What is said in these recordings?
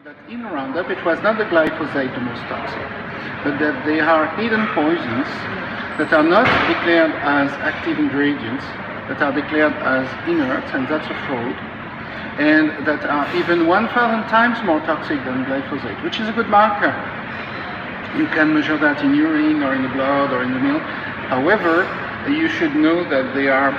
that in Roundup it was not the glyphosate the most toxic, but that they are hidden poisons that are not declared as active ingredients, that are declared as inert, and that's a fraud, and that are even 1,000 times more toxic than glyphosate, which is a good marker. You can measure that in urine or in the blood or in the milk. However, you should know that they are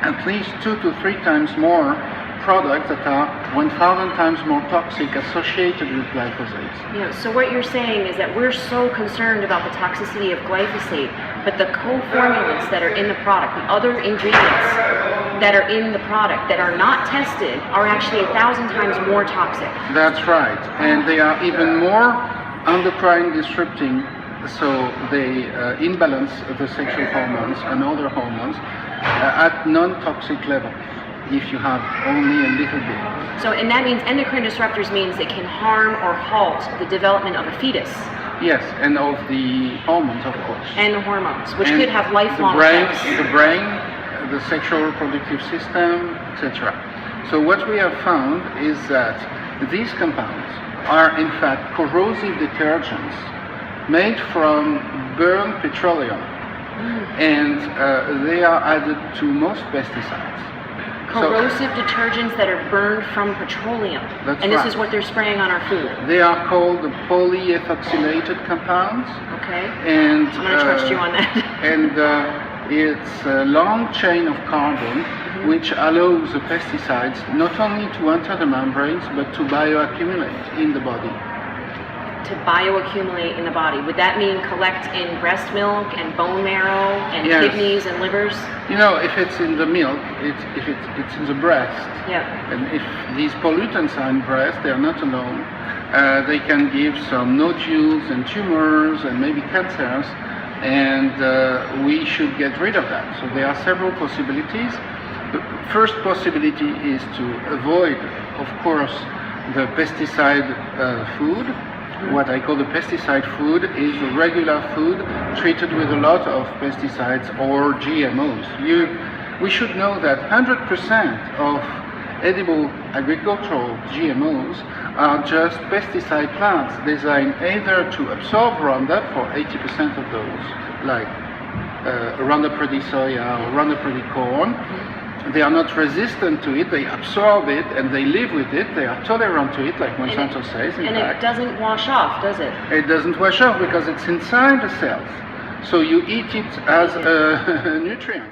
at least 2 to 3 times more products that are 1,000 times more toxic associated with glyphosate. Yeah, so what you're saying is that we're so concerned about the toxicity of glyphosate, but the co-formulants that are in the product, the other ingredients that are in the product that are not tested are actually 1,000 times more toxic. That's right, and they are even more endocrine disrupting, so they imbalance the sexual hormones and other hormones at non-toxic level, if you have only a little bit. So, and that means endocrine disruptors means it can harm or halt the development of a fetus. Yes, and of the hormones, of course. And the hormones, which and could have lifelong effects. The brain, the sexual reproductive system, etc. So what we have found is that these compounds are in fact corrosive detergents made from burned petroleum, and they are added to most pesticides. Corrosive detergents that are burned from petroleum. That's and this right. is what they're spraying on our food. They are called the polyethoxylated compounds. Okay. And I'm going to trust you on that. And it's a long chain of carbon which allows the pesticides not only to enter the membranes but to bioaccumulate in the body. To bioaccumulate in the body. Would that mean collect in breast milk and bone marrow and Yes. kidneys and livers? You know, if it's in the milk, if it's in the breast, Yeah. and if these pollutants are in breast, they are not alone. They can give some nodules and tumors and maybe cancers, and we should get rid of that. So there are several possibilities. The first possibility is to avoid, of course, the pesticide food. What I call the pesticide food is the regular food treated with a lot of pesticides or GMOs. We should know that 100% of edible agricultural GMOs are just pesticide plants designed either to absorb Roundup for 80% of those, like Roundup Ready soya or Roundup Ready corn. They are not resistant to it, they absorb it and they live with it, they are tolerant to it, like Monsanto says, in fact. And it doesn't wash off, does it? It doesn't wash off because it's inside the cells. So you eat it as a nutrient.